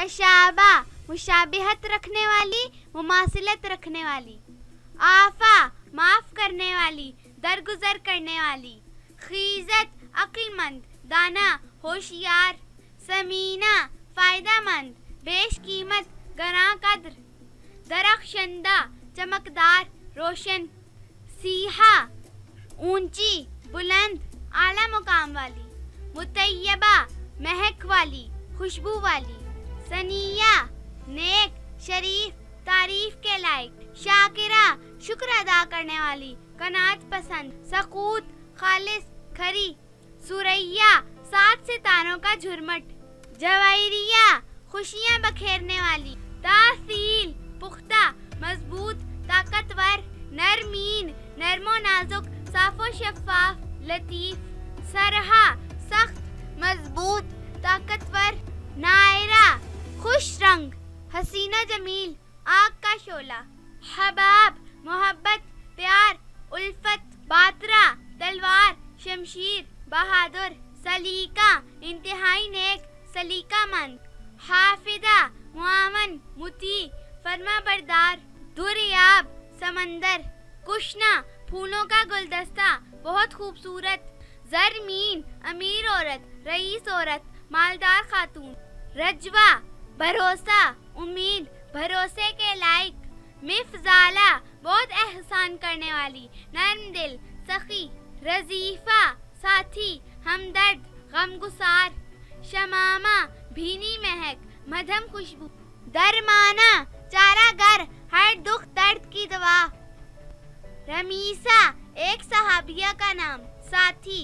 तशाबा मुशाबिहत रखने वाली, मुमासिलत रखने वाली। आफा माफ करने वाली, दरगुजर करने वाली। खीजत अक्लमंद, दाना होशियार। समीना फायदामंद, बेश कीमत, गरां कद्र। दरख्शंदा चमकदार, रोशन। सीहा ऊंची, बुलंद, आला मुकाम वाली। मुतय्यबा महक वाली, खुशबू वाली। सनिया नेक, शरीफ, तारीफ के लायक। शाकिरा शुक्र अदा करने वाली, कनात पसंद। सकूत खालिस, खरी। सुरैया 7 सितारों का झुरमट। जवायरिया खुशियां बखेरने वाली। तासील पुख्ता, मजबूत, ताकतवर। नरमीन नरमो नाजुक, साफो शफाफ, लतीफ। सरहा सख्त, मजबूत, ताकतवर। नायरा खुश रंग, हसीना जमील, आग का शोला। हबाब मोहब्बत, प्यार, उल्फत। बातरा तलवार, शमशीर, बहादुर। सलीका इंतहाई नेक, सलीकामंद। हाफिदा मुआवन, मुती, फरमा बरदार। दुरियाब समंदर। कुशना फूलों का गुलदस्ता, बहुत खूबसूरत। जरमीन अमीर औरत, रईस औरत, मालदार खातून। रजवा भरोसा, उम्मीद, भरोसे के लायक। मिफजाला बहुत एहसान करने वाली, नर्म दिल, सखी। रजीफा साथी, हमदर्द, गमगुसार। शमामा भीनी महक, मध्यम खुशबू। दरमाना चारागर, हर दुख दर्द की दवा। रमीसा एक सहाबिया का नाम, साथी।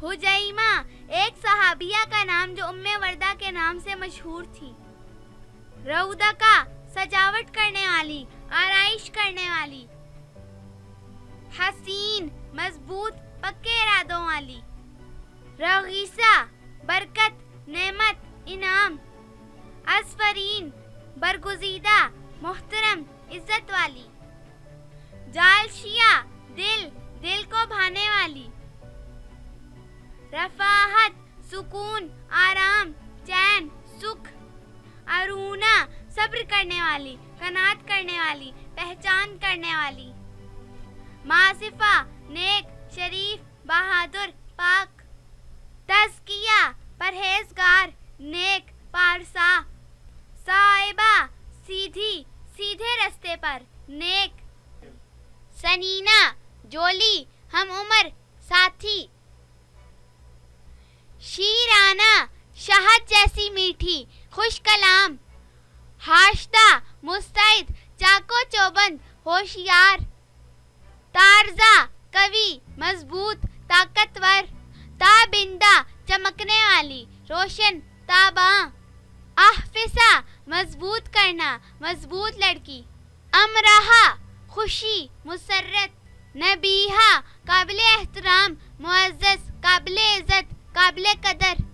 हुजैमा एक सहाबिया का नाम जो उम्मे वर्दा के नाम से मशहूर थी। रऊदका सजावट करने वाली, आराइश करने वाली। हसीन मजबूत, पक्के इरादों वाली। रगीसा बरकत, नेमत, इनाम। असफरीन बरगुजीदा, मोहतरम, इज्जत वाली। जालशिया दिल, दिल को भाने वाली। रफाहत सुकून, आराम, चैन, सुख। अरूना सब्र करने वाली, कनात करने वाली, पहचान करने वाली। मासिफा नेक, शरीफ, बहादुर, पाक। तज़किया परहेजगार, नेक, पारसा। साइबा सीधी, सीधे रास्ते पर, नेक। सनीना जोली, हम उम्र, साथी। शीराना शहद जैसी मीठी, खुश कलाम। हाशदा मुस्तैद, चाको चौबंद, होशियार। तारजा कवि, मजबूत, ताकतवर। ताबिंदा चमकने वाली, रोशन, ताबा। आहफिसा मजबूत करना, मजबूत लड़की। अमराहा खुशी, मुसर्रत। नबीहा काबिल एहतराम, मुअज़्ज़ज़, काबिल इज़्ज़त, काबिल कदर।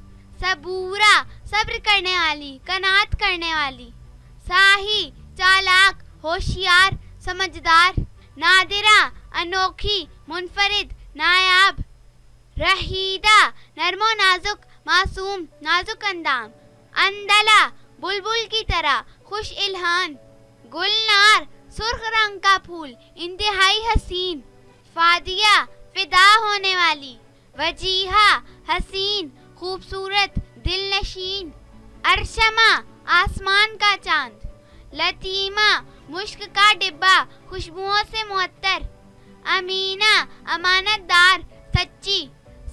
सबूरा सब्र करने वाली, कनात करने वाली। साही चालाक, होशियार, समझदार। नादिरा अनोखी, मुनफरिद, नायाब। रहीदा नरमो नाजुक, मासूम, नाजुक अंदाम। अंदला बुलबुल की तरह, खुश इल्हान। गुलनार सुर्ख रंग का फूल, इंतहाई हसीन। फादिया फिदा होने वाली। वजीहा हसीन, खूबसूरत, दिलनशीन। अरशमा आसमान का चांद। लतीमा मुश्क का डिब्बा, खुशबुओं से मुअत्तर। अमीना अमानतदार, सच्ची।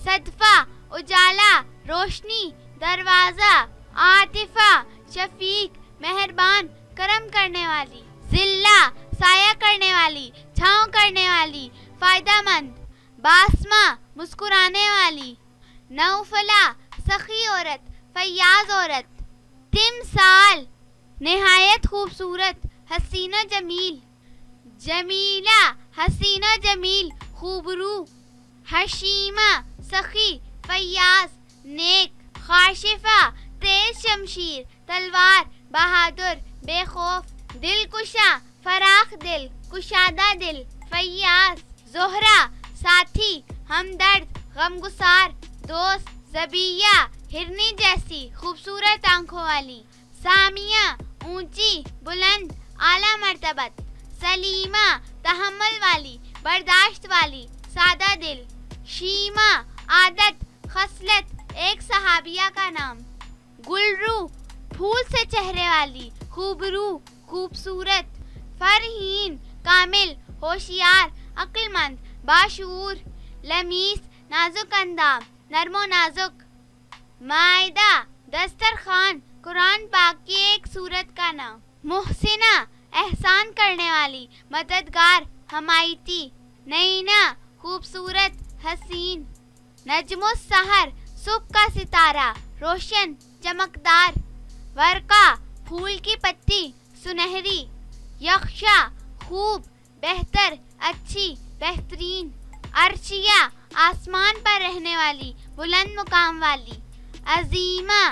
सदफा उजाला, रोशनी, दरवाजा। आतिफा शफीक, मेहरबान, करम करने वाली। जिल्ला साया करने वाली, छांव करने वाली, फायदामंद। बासमा मुस्कुराने वाली। नौफला सखी औरत, फयाज औरत। तिमसाल निहायत खूबसूरत, हसीना जमील। जमीला हसीना जमील, खूबरू। हशीमा सखी, फयाज, नेक। खाशिफा तेज शमशीर, तलवार, बहादुर, बेखौफ। दिलकुशा फराख दिल, कुशादा दिल, फयाज। जोहरा साथी, हमदर्द, गमगुसार, दोस्त। ज़बिया हिरनी जैसी, खूबसूरत आंखों वाली। सामिया ऊंची बुलंद आला मर्तबत। सलीमा तहम्मुल वाली बर्दाश्त वाली सादा दिल। शीमा आदत खसलत एक सहाबिया का नाम। गुलरू फूल से चेहरे वाली खूबरू खूबसूरत। फरहीन कामिल होशियार अक्लमंद बाशूर। लमीस नाजुक अंदाम नरमो नाजुक। मायदा दस्तरखान कुरान पाक की एक सूरत का नाम। मुहसिना एहसान करने वाली मददगार हमायती। नईना खूबसूरत हसीन। नजमुस सहर सुबह का सितारा रोशन चमकदार। वर्का फूल की पत्ती सुनहरी। यक्षा खूब बेहतर अच्छी बेहतरीन। अर्शिया आसमान पर रहने वाली बुलंद मुकाम वाली। अजीमा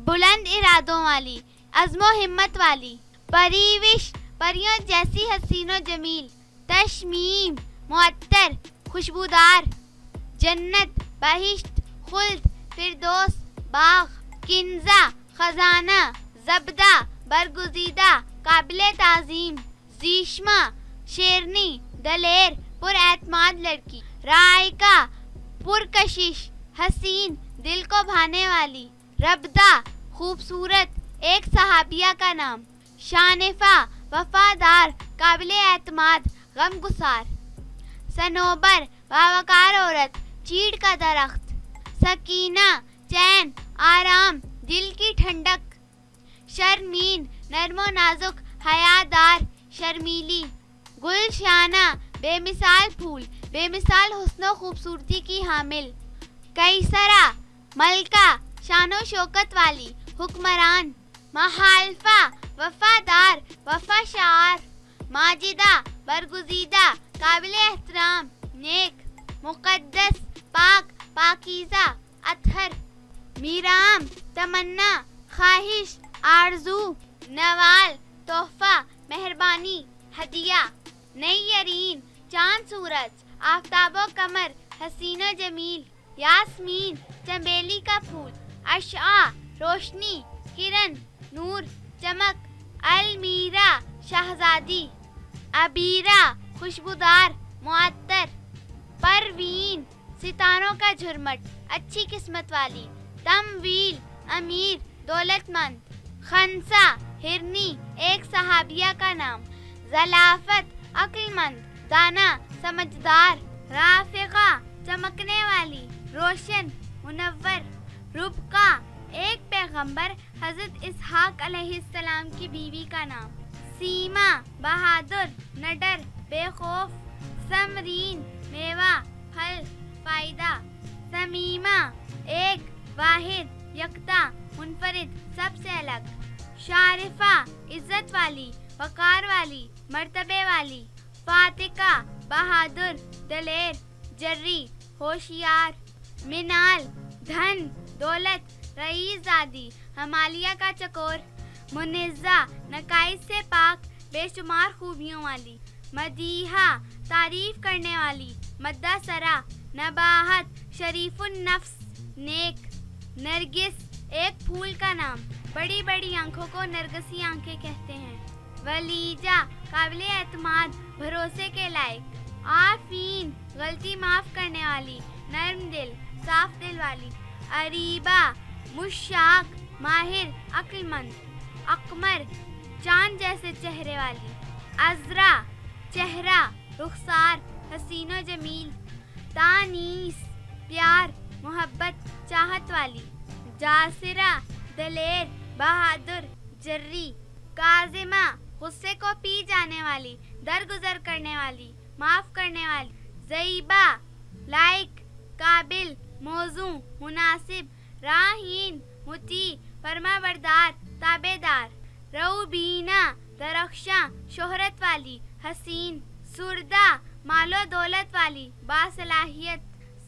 बुलंद इरादों वाली अज़्मो हिम्मत वाली। परिविश परियों जैसी हसीनो जमील। तशमीम मुअत्तर खुशबूदार। जन्नत बहिश्त खुल्द फिरदौस बाग। किंजा खजाना। ज़ब्दा बरगुज़ीदा काबिले ताज़ीम। ज़ीशमा शेरनी दलेर पुरएतमाद लड़की। रायका पुरकशिश हसीन दिल को भाने वाली। रब्दा खूबसूरत एक सहाबिया का नाम। शानिफा वफादार काबिले एतमाद गमगुसार। सनोबर बावकार औरत चीड़ का दरख्त। सकीना चैन आराम दिल की ठंडक। शर्मीन नरमो नाजुक हयादार शर्मीली। गुलशाना बेमिसाल फूल बेमिसाल हुस्नो खूबसूरती की हामिल। कैसरा मलका शानो शौकत वाली हुक्मरान। महाल्फा वफादार वफाशार। माजिदा बरगुज़ीदा काबिले एहतराम नेक। मुक़द्दस पाक पाकीज़ा अतहर। मीराम तमन्ना ख्वाहिश आरज़ू। नवाल तोहफा मेहरबानी हदिया। नैयरीन चांद सूरज आफताबो कमर हसीनो जमील। यास्मीन चमेली का फूल। अशआ रोशनी किरण नूर चमक। अलमीरा शहजादी। अबीरा खुशबूदार मुअत्तर। परवीन सितारों का झुरमट अच्छी किस्मत वाली। तमवील अमीर दौलतमंद। खंसा हिरनी एक सहाबिया का नाम। ज़लाफत अक्लमंद दाना समझदार। राफ़िक़ा चमकने वाली रोशन मुनव्वर। रुबका एक पैगंबर हज़रत इसहाक अलैहिस्सलाम की बीवी का नाम। सीमा बहादुर नडर बेखौफ। समरीन मेवा फल फायदा। समीमा एक वाहिद यकता मुनफरिद सबसे अलग। शारिफा इज्जत वाली वकार वाली मर्तबे वाली। फातिका बहादुर दलेर जर्री होशियार। मिनाल धन दौलत रईसज़ादी हमालिया का चकोर। मुनिज़्ज़ा नकाइस से पाक बेशुमार खूबियों वाली। मदीहा तारीफ करने वाली मद्दा सरा। नबाहत शरीफुन नफ्स नेक। नरगिस एक फूल का नाम। बड़ी बड़ी आंखों को नरगसी आंखें कहते हैं। वलीजा काबिले एतमाद भरोसे के लायक। आफीन गलती माफ करने वाली नर्म दिल साफ दिल वाली। अरीबा मुशाक माहिर अक्लमंद। अकमर चांद जैसे चेहरे वाली। अजरा चेहरा रुखसार हसीनो जमील। तानीस प्यार मोहब्बत चाहत वाली। जासिरा दलेर बहादुर जर्री। काजिमा गुस्से को पी जाने वाली दरगुजर करने वाली माफ करने वाली। ज़ईबा लायक काबिल मौजू मुनासिब। राहीन मुती फरमाबरदार ताबेदार। रऊबीना दरख्शां शोहरत वाली हसीन। सुरदा मालो दौलत वाली बासलाहियत।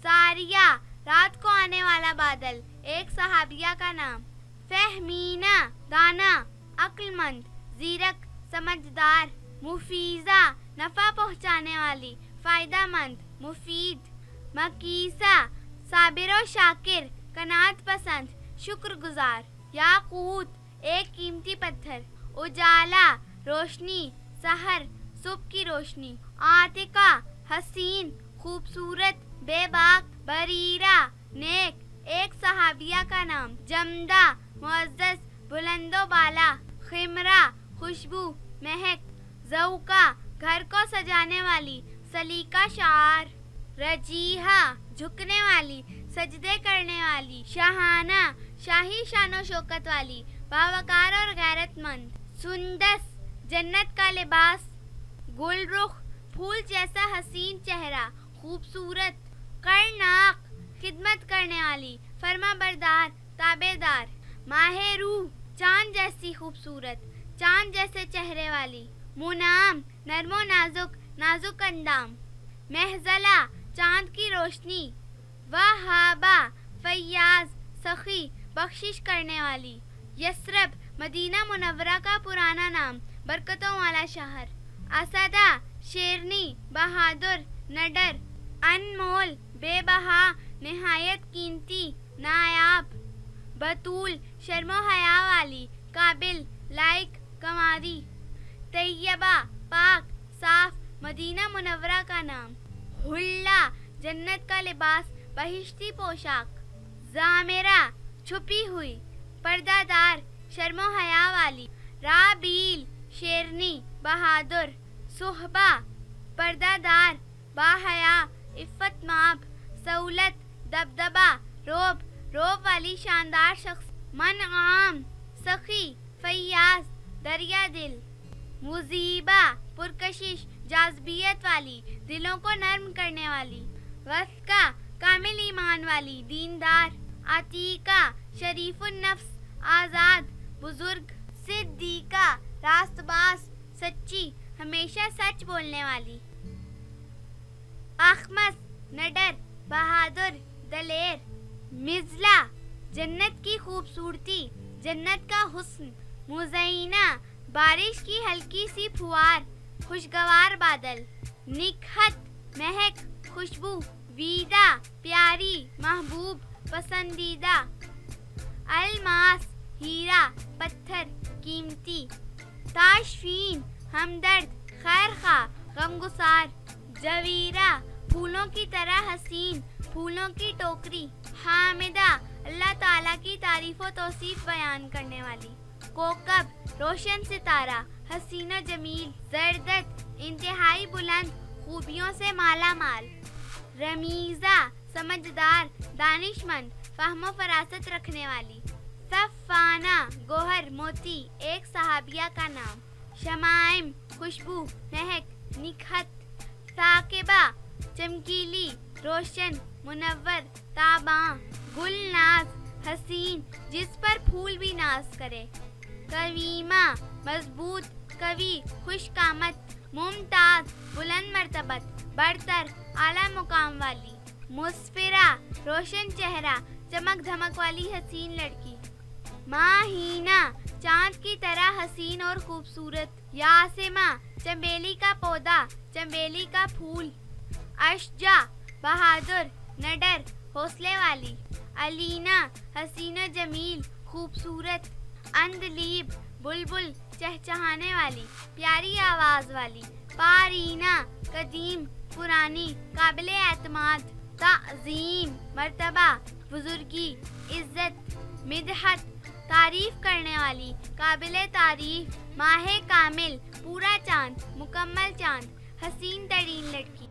सारिया रात को आने वाला बादल एक सहाबिया का नाम। फहमीना दाना अक्लमंद जीरक समझदार। मुफीज़ा नफ़ा पहुँचाने वाली फ़ायदामंद मुफीद। मकीसा साबिर व शाकिर कनात पसंद शुक्रगुजार। याकूत एक कीमती पत्थर, उजाला, रोशनी, सहर, सुबह की रोशनी, आतिका, हसीन, खूबसूरत, बेबाक, बरीरा, नेक, एक सहाबिया का नाम, जमदा, मुअज़्ज़ज़, बुलंदो बाला, खिमरा, खुशबू, महक, ज़ौका, घर को सजाने वाली, सलीका, शार, रजीहा, झुकने वाली, सजदे करने वाली, शाहाना, शाही शानो शौकत वाली, बावकार और गैरतमंद, सुंदस, जन्नत का लिबास, गुलरुख, फूल जैसा हसीन चेहरा, खूबसूरत, करनाक, खिदमत करने वाली, फरमाबरदार, ताबेदार, माहेरू, चांद जैसी खूबसूरत, चांद जैसे चेहरे वाली, मुनाम, नरमो नाजुक, नाजुक अंदाम, महजला, चांद की रोशनी, वहाबा, फैयाज, सखी, बख्शिश करने वाली, यसरब, मदीना मुनव्वरा का पुराना नाम, बरकतों वाला शहर, असदा, शेरनी, बहादुर, नडर, अनमोल, बेबहा, निहायत कीमती, नायाब, बतूल, शर्मो हया वाली, काबिल, लायक, कमारी, तैयबा, पाक, साफ, मदीना मुनव्वरा का नाम, हुल्ला, जन्नत का लिबास, बहिश्ती पोशाक, जामिरा, छुपी हुई, पर्दादार, शर्मो हया वाली, राबील, शेरनी, बहादुर, सुहबा, पर्दादार, बाहया, इफ़्फ़त माब, सहूलत, दबदबा, रोब, रोब वाली शानदार शख्स, मनआम, सखी, फैयाज, दरिया दिल, मुजीबा, पुरकशिश, जाज़बियत वाली, दिलों को नर्म करने वाली, वस्का, कामिल ईमान वाली, दीनदार, अतीका, शरीफुन नफ्स, आज़ाद, बुजुर्ग, सिद्दीका, रास्तबाज, सच्ची, हमेशा सच बोलने वाली, अखमस, नडर, बहादुर, दलेर, मिज़ला, जन्नत की खूबसूरती, जन्नत का हुस्न, मुज़ैना, बारिश की हल्की सी फुहार, खुशगवार बादल, निकहत, महक, खुशबू, वीदा, प्यारी, महबूब, पसंदीदा, अलमास, हीरा, पत्थर, कीमती, ताशफीन, हमदर्द, खैरखा, गमगुसार, जवीरा, फूलों की तरह हसीन, फूलों की टोकरी, हामिदा, अल्लाह ताला की तारीफ व तौसीफ बयान करने वाली, कोकब, रोशन सितारा, हसीना जमील, जरदत, इंतहाई बुलंद, खूबियों से माला माल, रमीज़ा, समझदार, दानिशमंद, फहमो फरासत रखने वाली, सफ़ाना, गोहर, मोती, एक सहाबिया का नाम, शमाइम, खुशबू, महक, निकहत, साकिबा, चमकीली, रोशन, मुनव्वर, ताबां, गुलनाज, हसीन, जिस पर फूल भी नाज करे, कवीमा, मजबूत, कवि, खुशकामत, मुमताज, बुलंद मर्तबत, बरतर, आला मुकाम वाली, मुस्फिरा, रोशन चेहरा, चमक धमक वाली हसीन लड़की, माहीना, चांद की तरह हसीन और खूबसूरत, यासिमा, चंबेली का पौधा, चंबेली का फूल, अशजा, बहादुर, नडर, हौसले वाली, अलीना, हसीना जमील, खूबसूरत, अंदलीब, बुलबुल, चहचहाने वाली, प्यारी आवाज वाली, पारीना, कदीम, पुरानी, काबिले एतमाद, ताज़ीम, मर्तबा, बुजुर्गी, इज्जत, मिदहत, तारीफ करने वाली, काबिले तारीफ, माहे कामिल, पूरा चांद, मुकम्मल चांद, हसीन तरीन लड़की।